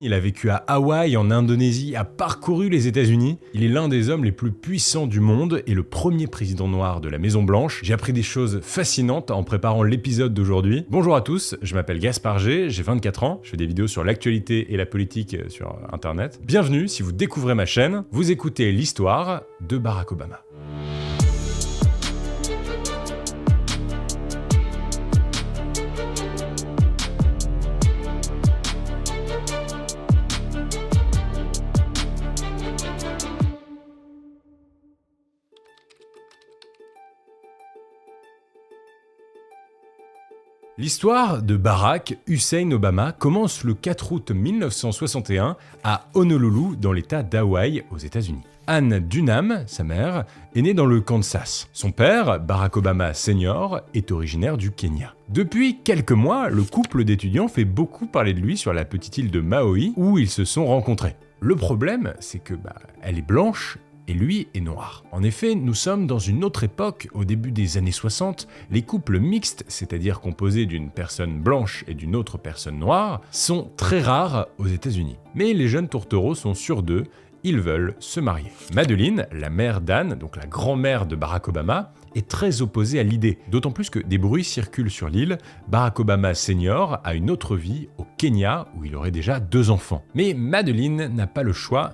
Il a vécu à Hawaï, en Indonésie, a parcouru les États-Unis. Il est l'un des hommes les plus puissants du monde et le premier président noir de la Maison Blanche. J'ai appris des choses fascinantes en préparant l'épisode d'aujourd'hui. Bonjour à tous, je m'appelle Gaspard G, j'ai 24 ans, je fais des vidéos sur l'actualité et la politique sur internet. Bienvenue si vous découvrez ma chaîne, vous écoutez l'histoire de Barack Obama. L'histoire de Barack Hussein Obama commence le 4 août 1961 à Honolulu, dans l'état d'Hawaï, aux États-Unis. Anne Dunham, sa mère, est née dans le Kansas. Son père, Barack Obama Sr., est originaire du Kenya. Depuis quelques mois, le couple d'étudiants fait beaucoup parler de lui sur la petite île de Maui, où ils se sont rencontrés. Le problème, c'est que elle est blanche, et lui est noir. En effet, nous sommes dans une autre époque, au début des années 60, les couples mixtes, c'est-à-dire composés d'une personne blanche et d'une autre personne noire, sont très rares aux États-Unis. Mais les jeunes tourtereaux sont sûrs d'eux, ils veulent se marier. Madeleine, la mère d'Anne, donc la grand-mère de Barack Obama, est très opposée à l'idée, d'autant plus que des bruits circulent sur l'île. Barack Obama Sr. a une autre vie au Kenya, où il aurait déjà 2 enfants. Mais Madeleine n'a pas le choix,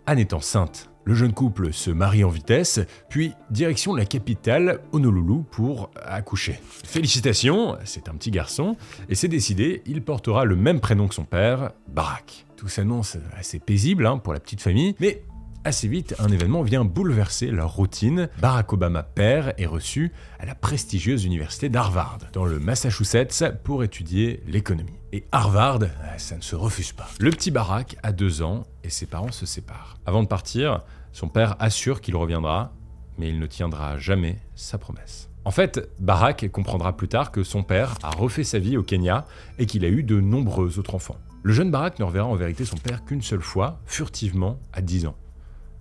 Anne est enceinte. Le jeune couple se marie en vitesse, puis direction la capitale, Honolulu, pour accoucher. Félicitations, c'est un petit garçon, et c'est décidé, il portera le même prénom que son père, Barack. Tout s'annonce assez paisible pour la petite famille, mais assez vite, un événement vient bouleverser leur routine. Barack Obama père est reçu à la prestigieuse université d'Harvard, dans le Massachusetts, pour étudier l'économie. Et Harvard, ça ne se refuse pas. Le petit Barack a 2 ans et ses parents se séparent. Avant de partir, son père assure qu'il reviendra, mais il ne tiendra jamais sa promesse. En fait, Barack comprendra plus tard que son père a refait sa vie au Kenya et qu'il a eu de nombreux autres enfants. Le jeune Barack ne reverra en vérité son père qu'une seule fois, furtivement, à 10 ans.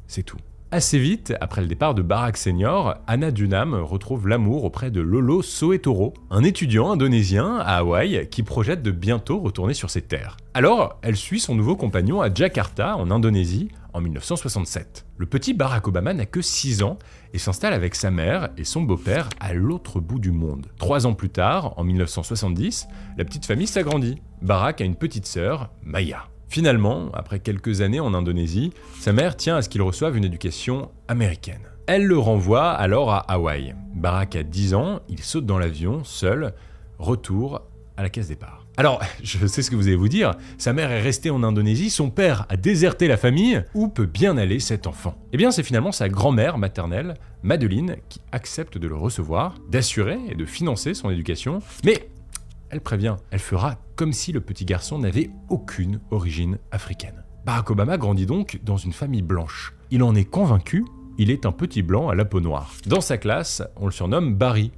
C'est tout. Assez vite, après le départ de Barack Sr., Anna Dunham retrouve l'amour auprès de Lolo Soetoro, un étudiant indonésien à Hawaï qui projette de bientôt retourner sur ses terres. Alors, elle suit son nouveau compagnon à Jakarta, en Indonésie, en 1967. Le petit Barack Obama n'a que 6 ans et s'installe avec sa mère et son beau-père à l'autre bout du monde. 3 ans plus tard, en 1970, la petite famille s'agrandit. Barack a une petite sœur, Maya. Finalement, après quelques années en Indonésie, sa mère tient à ce qu'il reçoive une éducation américaine. Elle le renvoie alors à Hawaï. Barack a 10 ans, il saute dans l'avion, seul, retour à la case départ. Alors, je sais ce que vous allez vous dire, sa mère est restée en Indonésie, son père a déserté la famille, où peut bien aller cet enfant? Eh bien, c'est finalement sa grand-mère maternelle, Madeleine, qui accepte de le recevoir, d'assurer et de financer son éducation, mais elle prévient, elle fera comme si le petit garçon n'avait aucune origine africaine. Barack Obama grandit donc dans une famille blanche. Il en est convaincu, il est un petit blanc à la peau noire. Dans sa classe, on le surnomme Barry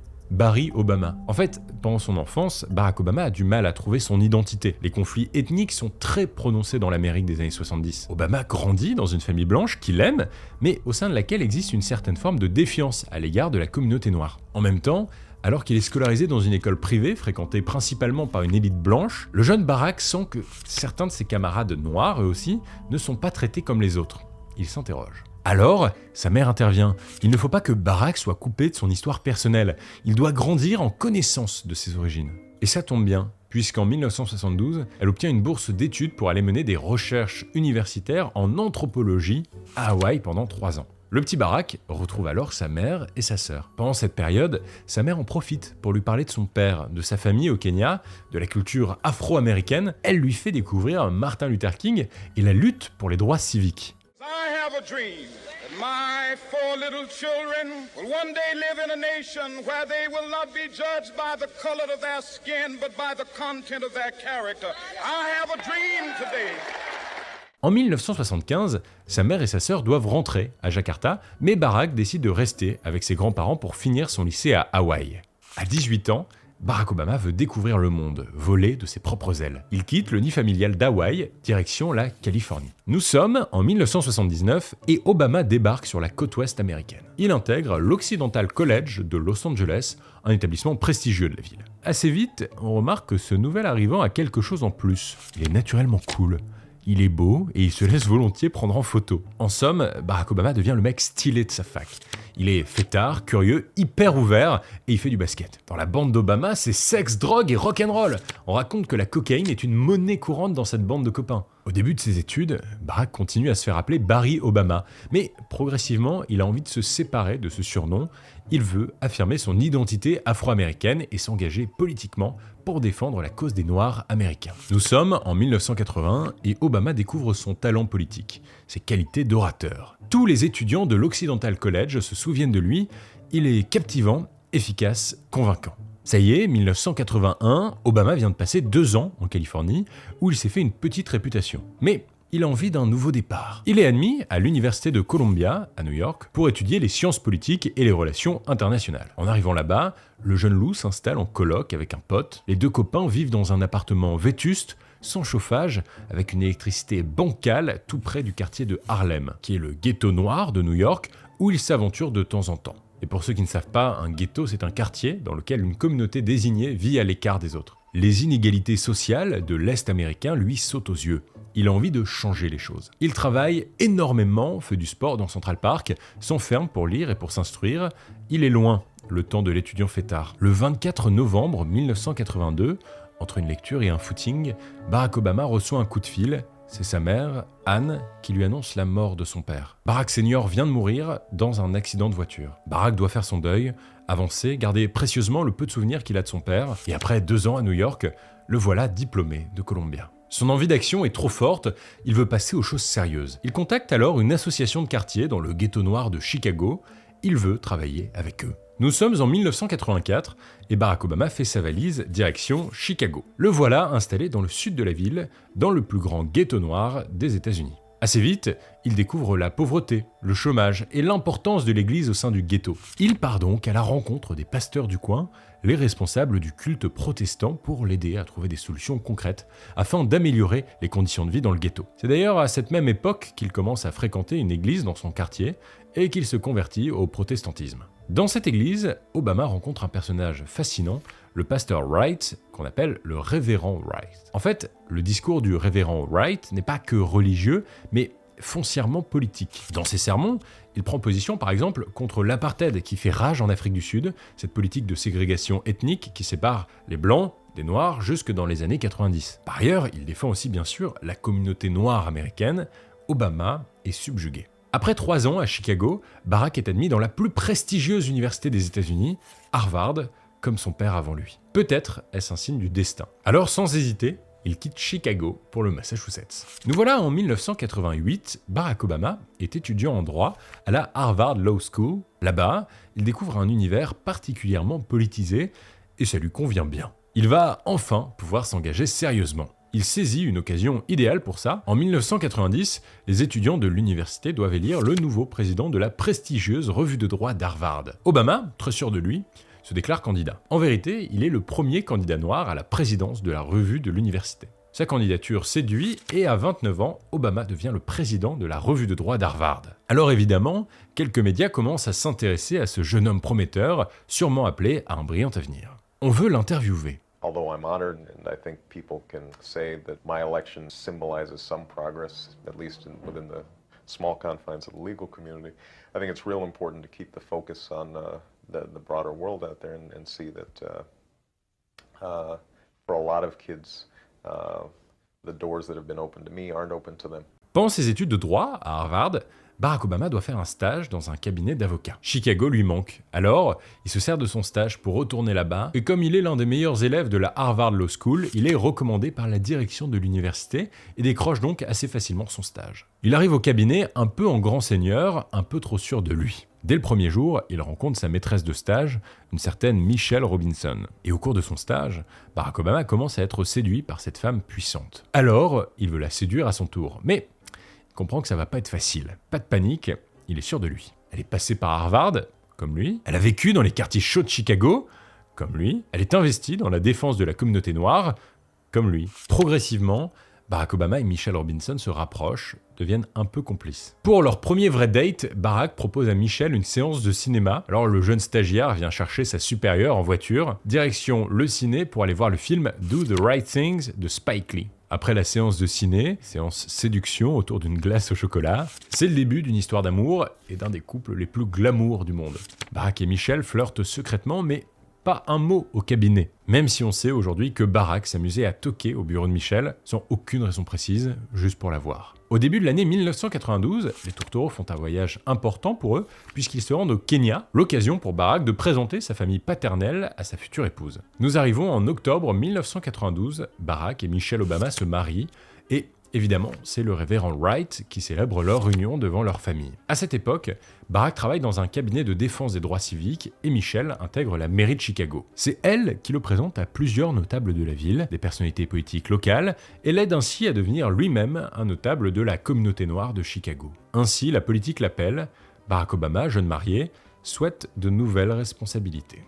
Obama. En fait, pendant son enfance, Barack Obama a du mal à trouver son identité. Les conflits ethniques sont très prononcés dans l'Amérique des années 70. Obama grandit dans une famille blanche qu'il aime, mais au sein de laquelle existe une certaine forme de défiance à l'égard de la communauté noire. En même temps, alors qu'il est scolarisé dans une école privée, fréquentée principalement par une élite blanche, le jeune Barack sent que certains de ses camarades noirs, eux aussi, ne sont pas traités comme les autres. Il s'interroge. Alors, sa mère intervient. Il ne faut pas que Barack soit coupé de son histoire personnelle. Il doit grandir en connaissance de ses origines. Et ça tombe bien, puisqu'en 1972, elle obtient une bourse d'études pour aller mener des recherches universitaires en anthropologie à Hawaï pendant 3 ans. Le petit Barack retrouve alors sa mère et sa sœur. Pendant cette période, sa mère en profite pour lui parler de son père, de sa famille au Kenya, de la culture afro-américaine. Elle lui fait découvrir Martin Luther King et la lutte pour les droits civiques. I have a dream that my 4 little children will one day live in a nation where they will not be judged by the color of their skin, but by the content of their character. I have a dream today. En 1975, sa mère et sa sœur doivent rentrer à Jakarta, mais Barack décide de rester avec ses grands-parents pour finir son lycée à Hawaï. À 18 ans, Barack Obama veut découvrir le monde, voler de ses propres ailes. Il quitte le nid familial d'Hawaï, direction la Californie. Nous sommes en 1979 et Obama débarque sur la côte ouest américaine. Il intègre l'Occidental College de Los Angeles, un établissement prestigieux de la ville. Assez vite, on remarque que ce nouvel arrivant a quelque chose en plus. Il est naturellement cool. Il est beau et il se laisse volontiers prendre en photo. En somme, Barack Obama devient le mec stylé de sa fac. Il est fêtard, curieux, hyper ouvert et il fait du basket. Dans la bande d'Obama, c'est sexe, drogue et rock'n'roll. On raconte que la cocaïne est une monnaie courante dans cette bande de copains. Au début de ses études, Barack continue à se faire appeler Barry Obama, mais progressivement, il a envie de se séparer de ce surnom. Il veut affirmer son identité afro-américaine et s'engager politiquement pour défendre la cause des Noirs américains. Nous sommes en 1980 et Obama découvre son talent politique, ses qualités d'orateur. Tous les étudiants de l'Occidental College se souviennent de lui, il est captivant, efficace, convaincant. Ça y est, 1981, Obama vient de passer 2 ans en Californie où il s'est fait une petite réputation. Mais il a envie d'un nouveau départ. Il est admis à l'université de Columbia, à New York, pour étudier les sciences politiques et les relations internationales. En arrivant là-bas, le jeune loup s'installe en coloc avec un pote. Les 2 copains vivent dans un appartement vétuste, sans chauffage, avec une électricité bancale tout près du quartier de Harlem, qui est le ghetto noir de New York, où ils s'aventurent de temps en temps. Et pour ceux qui ne savent pas, un ghetto, c'est un quartier dans lequel une communauté désignée vit à l'écart des autres. Les inégalités sociales de l'Est américain lui sautent aux yeux. Il a envie de changer les choses. Il travaille énormément, fait du sport dans Central Park, s'enferme pour lire et pour s'instruire. Il est loin, le temps de l'étudiant fêtard. Le 24 novembre 1982, entre une lecture et un footing, Barack Obama reçoit un coup de fil. C'est sa mère, Anne, qui lui annonce la mort de son père. Barack Senior vient de mourir dans un accident de voiture. Barack doit faire son deuil, avancer, garder précieusement le peu de souvenirs qu'il a de son père, et après 2 ans à New York, le voilà diplômé de Columbia. Son envie d'action est trop forte, il veut passer aux choses sérieuses. Il contacte alors une association de quartier dans le ghetto noir de Chicago. Il veut travailler avec eux. Nous sommes en 1984 et Barack Obama fait sa valise direction Chicago. Le voilà installé dans le sud de la ville, dans le plus grand ghetto noir des États-Unis. Assez vite, il découvre la pauvreté, le chômage et l'importance de l'église au sein du ghetto. Il part donc à la rencontre des pasteurs du coin, les responsables du culte protestant, pour l'aider à trouver des solutions concrètes afin d'améliorer les conditions de vie dans le ghetto. C'est d'ailleurs à cette même époque qu'il commence à fréquenter une église dans son quartier et qu'il se convertit au protestantisme. Dans cette église, Obama rencontre un personnage fascinant, le pasteur Wright, qu'on appelle le révérend Wright. En fait, le discours du révérend Wright n'est pas que religieux, mais foncièrement politique. Dans ses sermons, il prend position par exemple contre l'apartheid qui fait rage en Afrique du Sud, cette politique de ségrégation ethnique qui sépare les blancs des noirs jusque dans les années 90. Par ailleurs, il défend aussi bien sûr la communauté noire américaine. Obama est subjugué. Après 3 ans à Chicago, Barack est admis dans la plus prestigieuse université des États-Unis, Harvard, comme son père avant lui. Peut-être est-ce un signe du destin. Alors sans hésiter, il quitte Chicago pour le Massachusetts. Nous voilà en 1988, Barack Obama est étudiant en droit à la Harvard Law School. Là-bas, il découvre un univers particulièrement politisé et ça lui convient bien. Il va enfin pouvoir s'engager sérieusement. Il saisit une occasion idéale pour ça. En 1990, les étudiants de l'université doivent élire le nouveau président de la prestigieuse revue de droit d'Harvard. Obama, très sûr de lui, se déclare candidat. En vérité, il est le premier candidat noir à la présidence de la revue de l'université. Sa candidature séduit et à 29 ans, Obama devient le président de la revue de droit d'Harvard. Alors évidemment, quelques médias commencent à s'intéresser à ce jeune homme prometteur, sûrement appelé à un brillant avenir. On veut l'interviewer. Although I'm honored, and I think people can say that my election symbolizes some progress, at least within the small confines of the legal community, I think it's real important to keep the focus on the broader world out there and see that for a lot of kids, the doors that have been open to me aren't open to them. Pendant ses études de droit à Harvard, Barack Obama doit faire un stage dans un cabinet d'avocats. Chicago lui manque. Alors, il se sert de son stage pour retourner là-bas, et comme il est l'un des meilleurs élèves de la Harvard Law School, il est recommandé par la direction de l'université et décroche donc assez facilement son stage. Il arrive au cabinet un peu en grand seigneur, un peu trop sûr de lui. Dès le premier jour, il rencontre sa maîtresse de stage, une certaine Michelle Robinson. Et au cours de son stage, Barack Obama commence à être séduit par cette femme puissante. Alors, il veut la séduire à son tour, mais comprend que ça va pas être facile. Pas de panique, il est sûr de lui. Elle est passée par Harvard, comme lui. Elle a vécu dans les quartiers chauds de Chicago, comme lui. Elle est investie dans la défense de la communauté noire, comme lui. Progressivement, Barack Obama et Michelle Robinson se rapprochent, deviennent un peu complices. Pour leur premier vrai date, Barack propose à Michelle une séance de cinéma. Alors le jeune stagiaire vient chercher sa supérieure en voiture, direction le ciné pour aller voir le film Do the Right Things de Spike Lee. Après la séance de ciné, séance séduction autour d'une glace au chocolat, c'est le début d'une histoire d'amour et d'un des couples les plus glamour du monde. Barack et Michelle flirtent secrètement, mais pas un mot au cabinet. Même si on sait aujourd'hui que Barack s'amusait à toquer au bureau de Michelle, sans aucune raison précise, juste pour la voir. Au début de l'année 1992, les tourtereaux font un voyage important pour eux, puisqu'ils se rendent au Kenya, l'occasion pour Barack de présenter sa famille paternelle à sa future épouse. Nous arrivons en octobre 1992, Barack et Michelle Obama se marient, et évidemment, c'est le révérend Wright qui célèbre leur union devant leur famille. À cette époque, Barack travaille dans un cabinet de défense des droits civiques et Michelle intègre la mairie de Chicago. C'est elle qui le présente à plusieurs notables de la ville, des personnalités politiques locales, et l'aide ainsi à devenir lui-même un notable de la communauté noire de Chicago. Ainsi, la politique l'appelle, Barack Obama, jeune marié, souhaite de nouvelles responsabilités.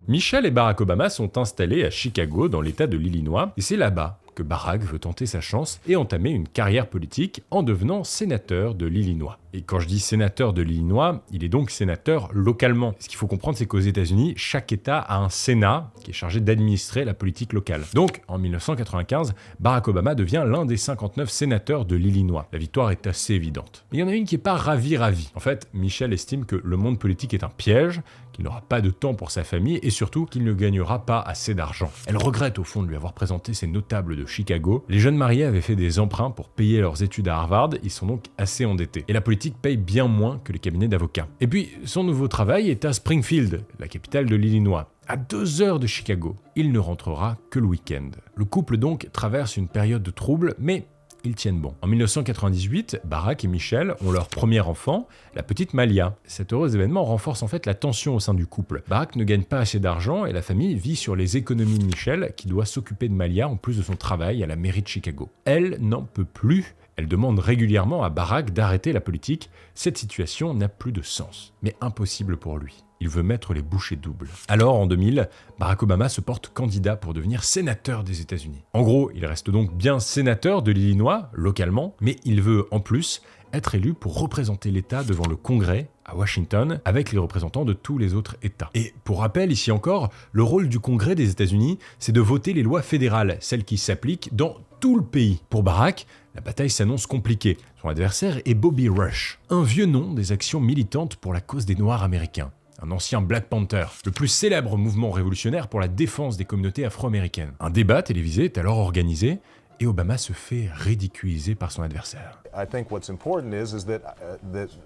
Michelle et Barack Obama sont installés à Chicago dans l'État de l'Illinois, et c'est là-bas que Barack veut tenter sa chance et entamer une carrière politique en devenant sénateur de l'Illinois. Et quand je dis sénateur de l'Illinois, il est donc sénateur localement. Ce qu'il faut comprendre, c'est qu'aux États-Unis, chaque État a un Sénat qui est chargé d'administrer la politique locale. Donc, en 1995, Barack Obama devient l'un des 59 sénateurs de l'Illinois. La victoire est assez évidente. Mais il y en a une qui n'est pas ravi. En fait, Michelle estime que le monde politique est un piège, qu'il n'aura pas de temps pour sa famille et surtout qu'il ne gagnera pas assez d'argent. Elle regrette au fond de lui avoir présenté ces notables de Chicago. Les jeunes mariés avaient fait des emprunts pour payer leurs études à Harvard, ils sont donc assez endettés. Et la politique paye bien moins que les cabinets d'avocats. Et puis, son nouveau travail est à Springfield, la capitale de l'Illinois. À 2 heures de Chicago. Il ne rentrera que le week-end. Le couple donc traverse une période de trouble, mais ils tiennent bon. En 1998, Barack et Michelle ont leur premier enfant, la petite Malia. Cet heureux événement renforce en fait la tension au sein du couple. Barack ne gagne pas assez d'argent et la famille vit sur les économies de Michelle, qui doit s'occuper de Malia en plus de son travail à la mairie de Chicago. Elle n'en peut plus. Elle demande régulièrement à Barack d'arrêter la politique. Cette situation n'a plus de sens, mais impossible pour lui. Il veut mettre les bouchées doubles. Alors, en 2000, Barack Obama se porte candidat pour devenir sénateur des États-Unis. En gros, il reste donc bien sénateur de l'Illinois, localement, mais il veut en plus être élu pour représenter l'État devant le Congrès à Washington, avec les représentants de tous les autres États. Et pour rappel, ici encore, le rôle du Congrès des États-Unis, c'est de voter les lois fédérales, celles qui s'appliquent dans tout le pays. Pour Barack, la bataille s'annonce compliquée. Son adversaire est Bobby Rush, un vieux nom des actions militantes pour la cause des Noirs américains. Un ancien Black Panther, le plus célèbre mouvement révolutionnaire pour la défense des communautés afro-américaines. Un débat télévisé est alors organisé et Obama se fait ridiculiser par son adversaire. I think what's important is that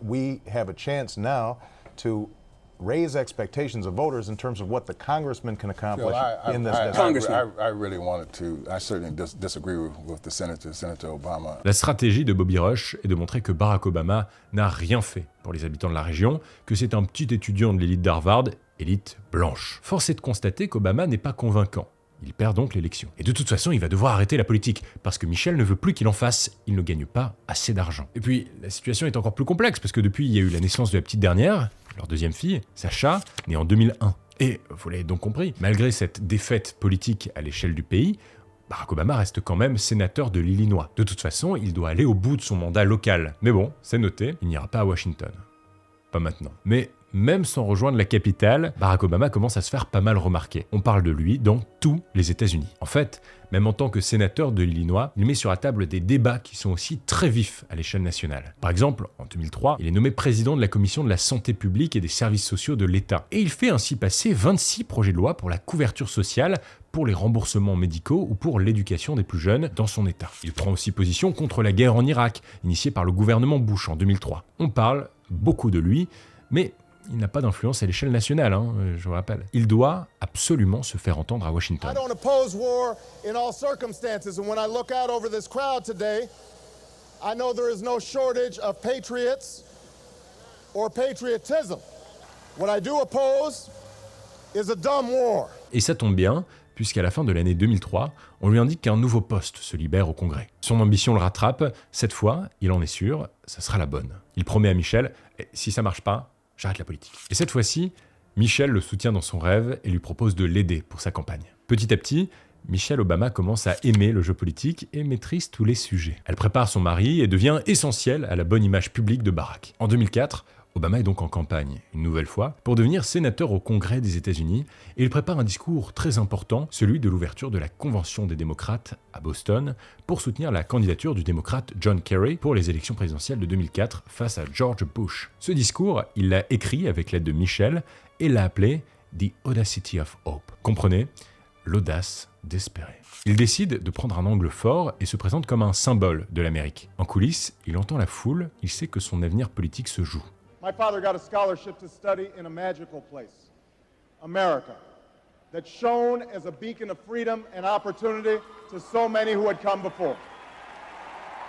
we have a chance now to raise expectations of voters in terms of what the congressman can accomplish in this district. I really wanted to. I certainly disagree with the Senator Obama. La stratégie de Bobby Rush est de montrer que Barack Obama n'a rien fait pour les habitants de la région, que c'est un petit étudiant de l'élite d'Harvard, élite blanche. Force est de constater qu'Obama n'est pas convaincant. Il perd donc l'élection. Et de toute façon, il va devoir arrêter la politique, parce que Michelle ne veut plus qu'il en fasse. Il ne gagne pas assez d'argent. Et puis, la situation est encore plus complexe, parce que depuis, il y a eu la naissance de la petite dernière, leur deuxième fille, Sacha, née en 2001. Et, vous l'avez donc compris, malgré cette défaite politique à l'échelle du pays, Barack Obama reste quand même sénateur de l'Illinois. De toute façon, il doit aller au bout de son mandat local. Mais bon, c'est noté, il n'ira pas à Washington. Pas maintenant. Mais même sans rejoindre la capitale, Barack Obama commence à se faire pas mal remarquer. On parle de lui dans tous les États-Unis. En fait, même en tant que sénateur de l'Illinois, il met sur la table des débats qui sont aussi très vifs à l'échelle nationale. Par exemple, en 2003, il est nommé président de la commission de la santé publique et des services sociaux de l'État. Et il fait ainsi passer 26 projets de loi pour la couverture sociale, pour les remboursements médicaux ou pour l'éducation des plus jeunes dans son État. Il prend aussi position contre la guerre en Irak, initiée par le gouvernement Bush en 2003. On parle beaucoup de lui, mais il n'a pas d'influence à l'échelle nationale, je vous rappelle. Il doit absolument se faire entendre à Washington. I don't oppose war in all circumstances, and when I look out over this crowd today, I know there is no shortage of patriots or patriotism. What I do oppose is a dumb war. Et ça tombe bien, puisqu'à la fin de l'année 2003, on lui indique qu'un nouveau poste se libère au Congrès. Son ambition le rattrape, cette fois, il en est sûr, ça sera la bonne. Il promet à Michelle, si ça marche pas, j'arrête la politique. Et cette fois-ci, Michelle le soutient dans son rêve et lui propose de l'aider pour sa campagne. Petit à petit, Michelle Obama commence à aimer le jeu politique et maîtrise tous les sujets. Elle prépare son mari et devient essentielle à la bonne image publique de Barack. En 2004, Obama est donc en campagne, une nouvelle fois, pour devenir sénateur au Congrès des États-Unis, et il prépare un discours très important, celui de l'ouverture de la Convention des démocrates à Boston, pour soutenir la candidature du démocrate John Kerry pour les élections présidentielles de 2004 face à George Bush. Ce discours, il l'a écrit avec l'aide de Michelle et l'a appelé « The Audacity of Hope ». Comprenez ? L'audace d'espérer. Il décide de prendre un angle fort et se présente comme un symbole de l'Amérique. En coulisses, il entend la foule, il sait que son avenir politique se joue. My father got a scholarship to study in a magical place, America, that shone as a beacon of freedom and opportunity to so many who had come before.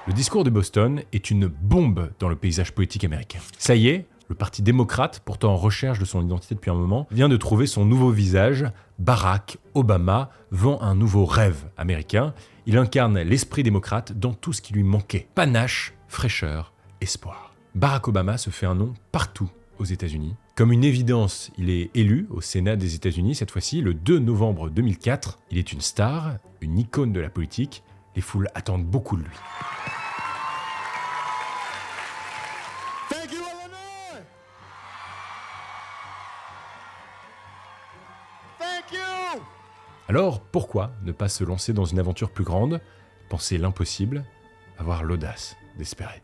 Le discours de Boston est une bombe dans le paysage politique américain. Ça y est, le parti démocrate, pourtant en recherche de son identité depuis un moment, vient de trouver son nouveau visage. Barack Obama vend un nouveau rêve américain. Il incarne l'esprit démocrate dans tout ce qui lui manquait. Panache, fraîcheur, espoir. Barack Obama se fait un nom partout aux États-Unis. Comme une évidence, il est élu au Sénat des États-Unis, cette fois-ci le 2 novembre 2004. Il est une star, une icône de la politique. Les foules attendent beaucoup de lui. Thank you, Illinois! Thank you! Alors, pourquoi ne pas se lancer dans une aventure plus grande, penser l'impossible, avoir l'audace d'espérer ?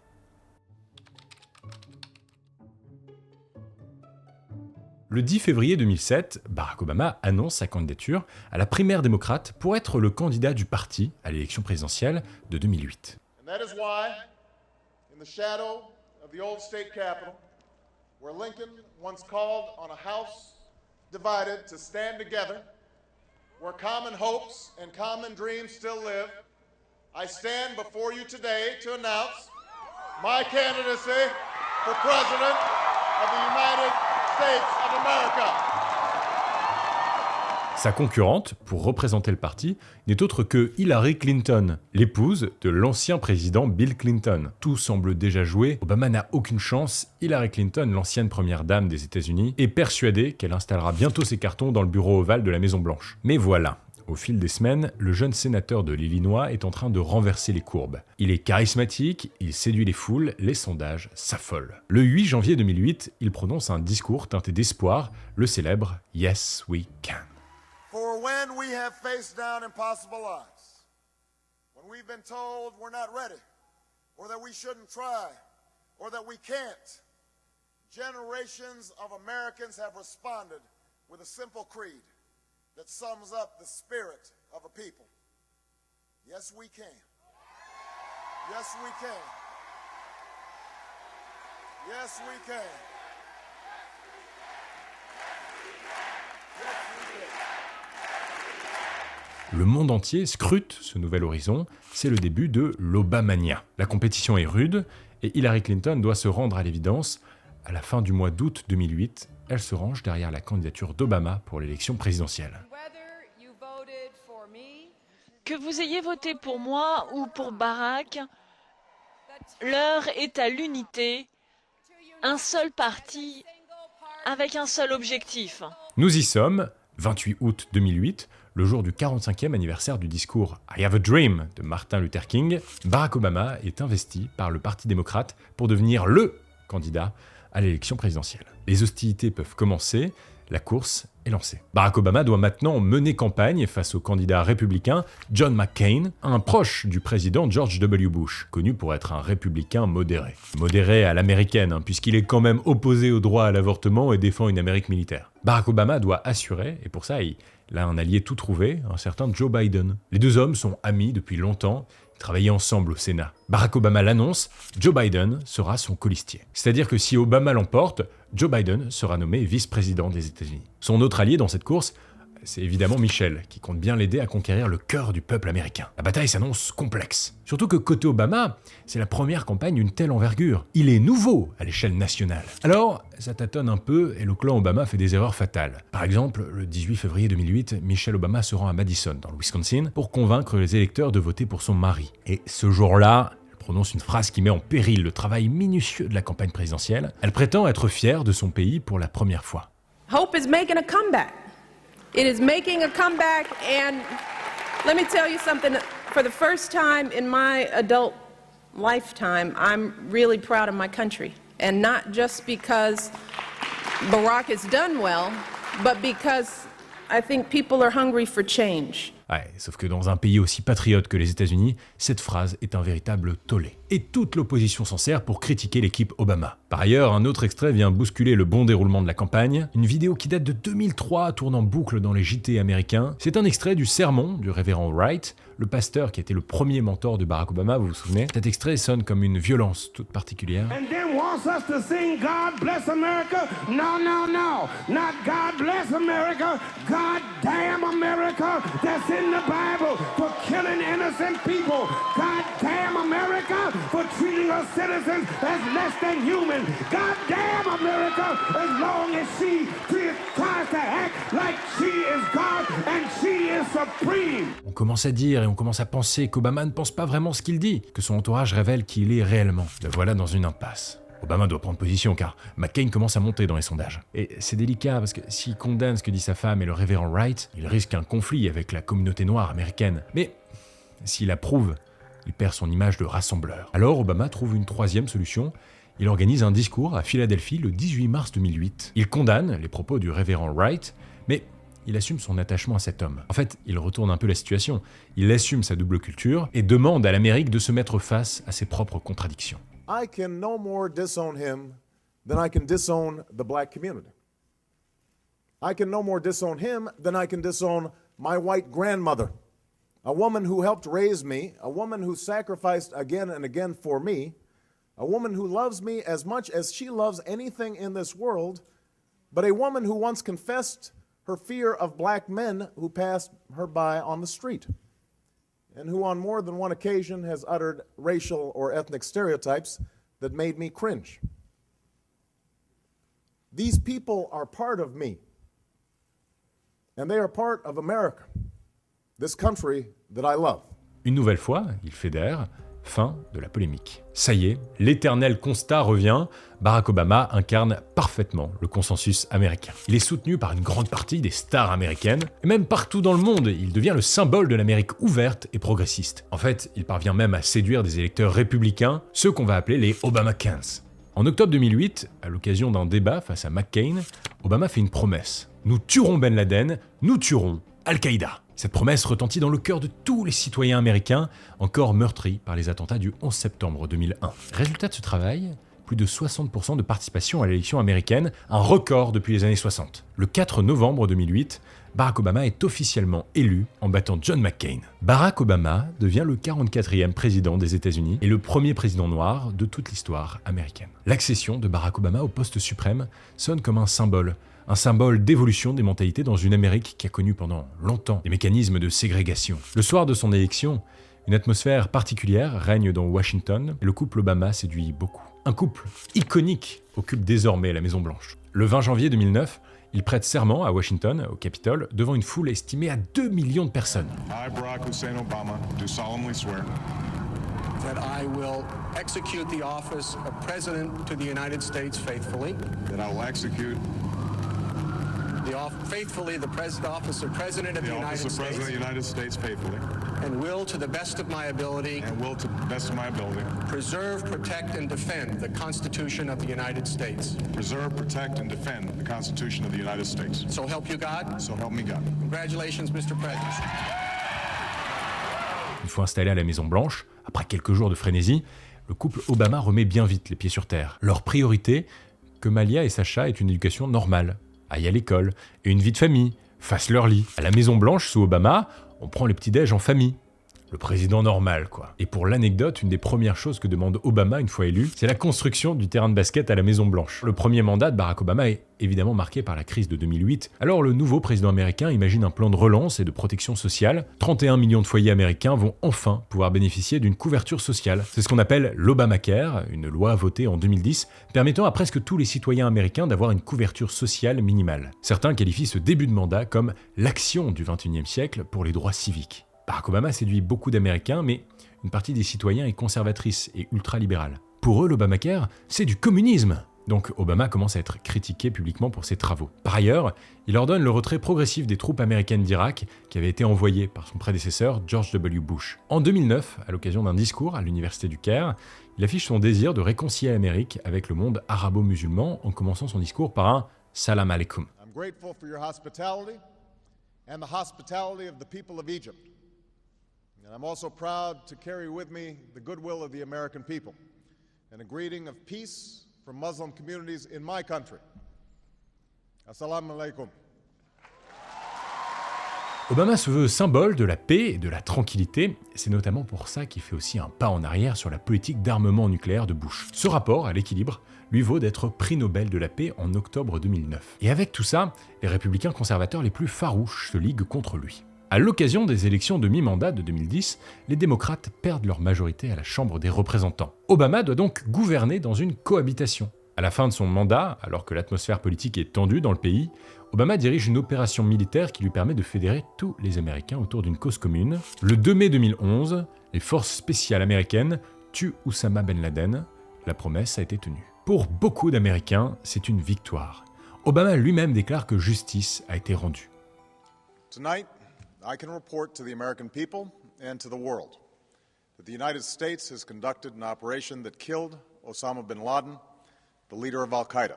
Le 10 février 2007, Barack Obama annonce sa candidature à la primaire démocrate pour être le candidat du parti à l'élection présidentielle de 2008. And that is why, in the shadow of the old state capitol, where Lincoln once called on a house divided to stand together, where common hopes and common dreams still live, I stand before you today to announce my candidacy for President of the United States of America. Sa concurrente, pour représenter le parti, n'est autre que Hillary Clinton, l'épouse de l'ancien président Bill Clinton. Tout semble déjà joué, Obama n'a aucune chance. Hillary Clinton, l'ancienne première dame des États-Unis, est persuadée qu'elle installera bientôt ses cartons dans le bureau ovale de la Maison-Blanche. Mais voilà. Au fil des semaines, le jeune sénateur de l'Illinois est en train de renverser les courbes. Il est charismatique, il séduit les foules, les sondages s'affolent. Le 8 janvier 2008, il prononce un discours teinté d'espoir, le célèbre « Yes, we can ». For when we have faced down impossible odds, when we've been told we're not ready, or that we shouldn't try, or that we can't, generations of Americans have responded with a simple creed that sums up the spirit of a people. Yes, we can. Yes, we can. Yes, we can. Yes, we can. Le monde entier scrute ce nouvel horizon, c'est le début de l'Obamania. La compétition est rude et Hillary Clinton doit se rendre à l'évidence. À la fin du mois d'août 2008, elle se range derrière la candidature d'Obama pour l'élection présidentielle. Que vous ayez voté pour moi ou pour Barack, l'heure est à l'unité, un seul parti avec un seul objectif. Nous y sommes, 28 août 2008, le jour du 45e anniversaire du discours « I have a dream » de Martin Luther King. Barack Obama est investi par le Parti démocrate pour devenir LE candidat à l'élection présidentielle. Les hostilités peuvent commencer, la course est lancée. Barack Obama doit maintenant mener campagne face au candidat républicain John McCain, un proche du président George W. Bush, connu pour être un républicain modéré. Modéré à l'américaine, puisqu'il est quand même opposé au droit à l'avortement et défend une Amérique militaire. Barack Obama doit assurer, et pour ça il a un allié tout trouvé, un certain Joe Biden. Les deux hommes sont amis depuis longtemps, ils travaillaient ensemble au Sénat. Barack Obama l'annonce, Joe Biden sera son colistier. C'est-à-dire que si Obama l'emporte, Joe Biden sera nommé vice-président des États-Unis. Son autre allié dans cette course, c'est évidemment Michelle, qui compte bien l'aider à conquérir le cœur du peuple américain. La bataille s'annonce complexe. Surtout que côté Obama, c'est la première campagne d'une telle envergure. Il est nouveau à l'échelle nationale. Alors, ça tâtonne un peu et le clan Obama fait des erreurs fatales. Par exemple, le 18 février 2008, Michelle Obama se rend à Madison, dans le Wisconsin, pour convaincre les électeurs de voter pour son mari. Et ce jour-là, elle prononce une phrase qui met en péril le travail minutieux de la campagne présidentielle. Elle prétend être fière de son pays pour la première fois. Hope is making a comeback. It is making a comeback, and let me tell you something. For the first time in my adult lifetime, I'm really proud of my country. And not just because Barack has done well, but because I think people are hungry for change. Ouais, sauf que dans un pays aussi patriote que les États-Unis, cette phrase est un véritable tollé. Et toute l'opposition s'en sert pour critiquer l'équipe Obama. Par ailleurs, un autre extrait vient bousculer le bon déroulement de la campagne. Une vidéo qui date de 2003 tourne en boucle dans les JT américains. C'est un extrait du sermon du révérend Wright, le pasteur qui était le premier mentor de Barack Obama, vous vous souvenez? Cet extrait sonne comme une violence toute particulière. And then wants us to sing God bless America? No, no, no. Not God bless America. God damn America. That's in the Bible for killing innocent people. God damn America for treating us citizens as less than human. God damn America as long as she tries to act like she is God and she is supreme. On commence à dire et on commence à penser qu'Obama ne pense pas vraiment ce qu'il dit, que son entourage révèle qui il est réellement. Le voilà dans une impasse. Obama doit prendre position car McCain commence à monter dans les sondages. Et c'est délicat parce que s'il condamne ce que dit sa femme et le révérend Wright, il risque un conflit avec la communauté noire américaine. Mais s'il approuve, il perd son image de rassembleur. Alors Obama trouve une troisième solution. Il organise un discours à Philadelphie le 18 mars 2008. Il condamne les propos du révérend Wright, mais il assume son attachement à cet homme. En fait, il retourne un peu la situation. Il assume sa double culture et demande à l'Amérique de se mettre face à ses propres contradictions. I can no more disown him than I can disown the black community. I can no more disown him than I can disown my white grandmother, a woman who helped raise me, a woman who sacrificed again and again for me, a woman who loves me as much as she loves anything in this world, but a woman who once confessed her fear of black men who passed her by on the street, and who on more than one occasion has uttered racial or ethnic stereotypes that made me cringe. These people are part of me, and they are part of America, this country that I love. Une nouvelle fois, il fédère. Fin de la polémique. Ça y est, l'éternel constat revient, Barack Obama incarne parfaitement le consensus américain. Il est soutenu par une grande partie des stars américaines, et même partout dans le monde, il devient le symbole de l'Amérique ouverte et progressiste. En fait, il parvient même à séduire des électeurs républicains, ceux qu'on va appeler les Obamakans. En octobre 2008, à l'occasion d'un débat face à McCain, Obama fait une promesse. Nous tuerons Ben Laden, nous tuerons Al-Qaïda. Cette promesse retentit dans le cœur de tous les citoyens américains, encore meurtris par les attentats du 11 septembre 2001. Résultat de ce travail, plus de 60% de participation à l'élection américaine, un record depuis les années 60. Le 4 novembre 2008, Barack Obama est officiellement élu en battant John McCain. Barack Obama devient le 44e président des États-Unis et le premier président noir de toute l'histoire américaine. L'accession de Barack Obama au poste suprême sonne comme un symbole d'évolution des mentalités dans une Amérique qui a connu pendant longtemps des mécanismes de ségrégation. Le soir de son élection, une atmosphère particulière règne dans Washington et le couple Obama séduit beaucoup. Un couple iconique occupe désormais la Maison-Blanche. Le 20 janvier 2009, il prête serment à Washington, au Capitole, devant une foule estimée à 2 millions de personnes. I, Barack Hussein Obama, do solemnly swear that I will execute the office of President to the United States faithfully. That I will execute faithfully the office of President of the United States. President of the United States faithfully. And will, to the best of my ability. And will, to the best of my ability. Preserve, protect, and defend the Constitution of the United States. Preserve, protect, and defend the Constitution of the United States. So help you God. So help me God. Congratulations, Mr. President. Une fois installé à la Maison-Blanche, après quelques jours de frénésie, le couple Obama remet bien vite les pieds sur terre. Leur priorité, que Malia et Sacha aient une éducation normale, aillent à l'école, et une vie de famille, fassent leur lit. À la Maison-Blanche, sous Obama, on prend les petits-déj en famille. Le président normal, quoi. Et pour l'anecdote, une des premières choses que demande Obama une fois élu, c'est la construction du terrain de basket à la Maison-Blanche. Le premier mandat de Barack Obama est évidemment marqué par la crise de 2008. Alors le nouveau président américain imagine un plan de relance et de protection sociale. 31 millions de foyers américains vont enfin pouvoir bénéficier d'une couverture sociale. C'est ce qu'on appelle l'Obamacare, une loi votée en 2010, permettant à presque tous les citoyens américains d'avoir une couverture sociale minimale. Certains qualifient ce début de mandat comme l'action du XXIe siècle pour les droits civiques. Barack Obama séduit beaucoup d'Américains, mais une partie des citoyens est conservatrice et ultra-libérale. Pour eux, l'Obamacare, c'est du communisme. Donc Obama commence à être critiqué publiquement pour ses travaux. Par ailleurs, il ordonne le retrait progressif des troupes américaines d'Irak qui avaient été envoyées par son prédécesseur George W. Bush. En 2009, à l'occasion d'un discours à l'université du Caire, il affiche son désir de réconcilier l'Amérique avec le monde arabo-musulman en commençant son discours par un « Salam alaikum ». I'm grateful for your hospitality and the hospitality of the people of Egypt. And I'm also proud to carry with me the goodwill of the American people and a greeting of peace from Muslim communities in my country. Assalamu alaikum. Obama se veut symbole de la paix et de la tranquillité, et c'est notamment pour ça qu'il fait aussi un pas en arrière sur la politique d'armement nucléaire de Bush. Ce rapport à l'équilibre lui vaut d'être prix Nobel de la paix en octobre 2009. Et avec tout ça, les républicains conservateurs les plus farouches se liguent contre lui. À l'occasion des élections de mi-mandat de 2010, les démocrates perdent leur majorité à la Chambre des représentants. Obama doit donc gouverner dans une cohabitation. À la fin de son mandat, alors que l'atmosphère politique est tendue dans le pays, Obama dirige une opération militaire qui lui permet de fédérer tous les Américains autour d'une cause commune. Le 2 mai 2011, les forces spéciales américaines tuent Oussama Ben Laden. La promesse a été tenue. Pour beaucoup d'Américains, c'est une victoire. Obama lui-même déclare que justice a été rendue. Tonight, I can report to the American people and to the world that the United States has conducted an operation that killed Osama bin Laden, the leader of Al-Qaeda,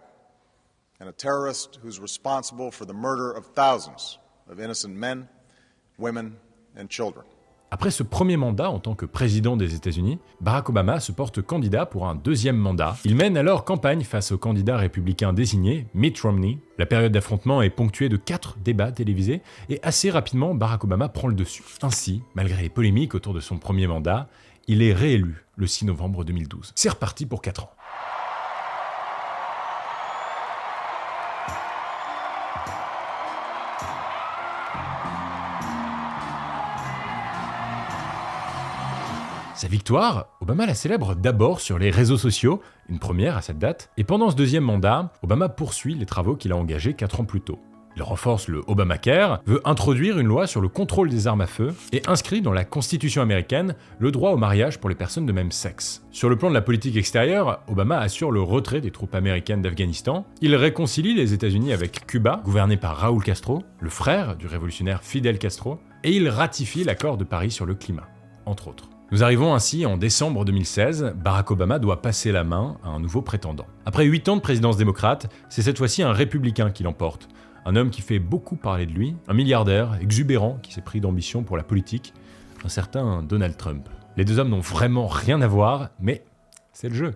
and a terrorist who's responsible for the murder of thousands of innocent men, women, and children. Après ce premier mandat en tant que président des États-Unis, Barack Obama se porte candidat pour un deuxième mandat. Il mène alors campagne face au candidat républicain désigné, Mitt Romney. La période d'affrontement est ponctuée de 4 débats télévisés et assez rapidement, Barack Obama prend le dessus. Ainsi, malgré les polémiques autour de son premier mandat, il est réélu le 6 novembre 2012. C'est reparti pour 4 ans. Sa victoire, Obama la célèbre d'abord sur les réseaux sociaux, une première à cette date, et pendant ce deuxième mandat, Obama poursuit les travaux qu'il a engagés 4 ans plus tôt. Il renforce le Obamacare, veut introduire une loi sur le contrôle des armes à feu et inscrit dans la Constitution américaine le droit au mariage pour les personnes de même sexe. Sur le plan de la politique extérieure, Obama assure le retrait des troupes américaines d'Afghanistan, il réconcilie les États-Unis avec Cuba, gouverné par Raúl Castro, le frère du révolutionnaire Fidel Castro, et il ratifie l'accord de Paris sur le climat, entre autres. Nous arrivons ainsi en décembre 2016, Barack Obama doit passer la main à un nouveau prétendant. Après 8 ans de présidence démocrate, c'est cette fois-ci un républicain qui l'emporte. Un homme qui fait beaucoup parler de lui, un milliardaire exubérant qui s'est pris d'ambition pour la politique, un certain Donald Trump. Les deux hommes n'ont vraiment rien à voir, mais c'est le jeu,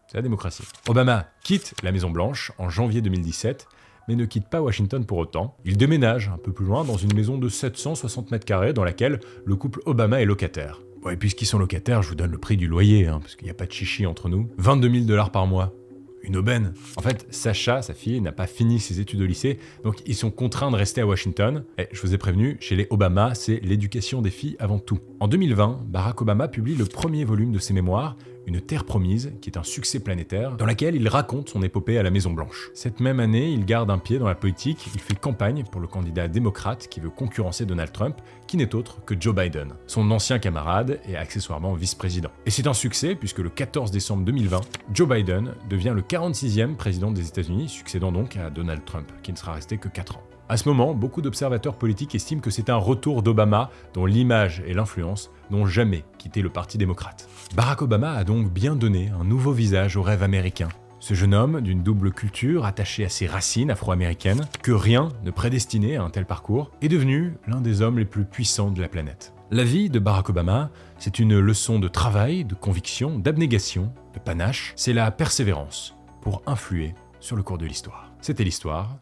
c'est la démocratie. Obama quitte la Maison-Blanche en janvier 2017, mais ne quitte pas Washington pour autant. Il déménage un peu plus loin dans une maison de 760 mètres carrés dans laquelle le couple Obama est locataire. Bon, et puisqu'ils sont locataires, je vous donne le prix du loyer, parce qu'il n'y a pas de chichi entre nous. 22 000 $ par mois. Une aubaine. En fait, Sacha, sa fille, n'a pas fini ses études au lycée, donc ils sont contraints de rester à Washington. Et je vous ai prévenu, chez les Obama, c'est l'éducation des filles avant tout. En 2020, Barack Obama publie le premier volume de ses mémoires, Une Terre promise, qui est un succès planétaire, dans laquelle il raconte son épopée à la Maison-Blanche. Cette même année, il garde un pied dans la politique, il fait campagne pour le candidat démocrate qui veut concurrencer Donald Trump, qui n'est autre que Joe Biden, son ancien camarade et accessoirement vice-président. Et c'est un succès puisque le 14 décembre 2020, Joe Biden devient le 46e président des États-Unis, succédant donc à Donald Trump, qui ne sera resté que 4 ans. À ce moment, beaucoup d'observateurs politiques estiment que c'est un retour d'Obama dont l'image et l'influence n'ont jamais quitté le Parti démocrate. Barack Obama a donc bien donné un nouveau visage au rêve américain. Ce jeune homme, d'une double culture, attaché à ses racines afro-américaines, que rien ne prédestinait à un tel parcours, est devenu l'un des hommes les plus puissants de la planète. La vie de Barack Obama, c'est une leçon de travail, de conviction, d'abnégation, de panache. C'est la persévérance pour influer sur le cours de l'histoire. C'était l'histoire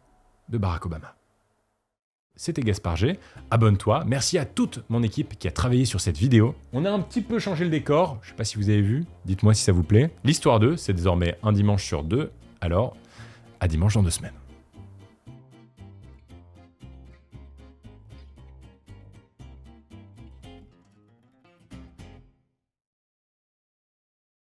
de Barack Obama. C'était Gaspard G, abonne-toi, merci à toute mon équipe qui a travaillé sur cette vidéo. On a un petit peu changé le décor, je sais pas si vous avez vu, dites-moi si ça vous plaît. L'Histoire 2, c'est désormais un dimanche sur 2, alors à dimanche dans 2 semaines.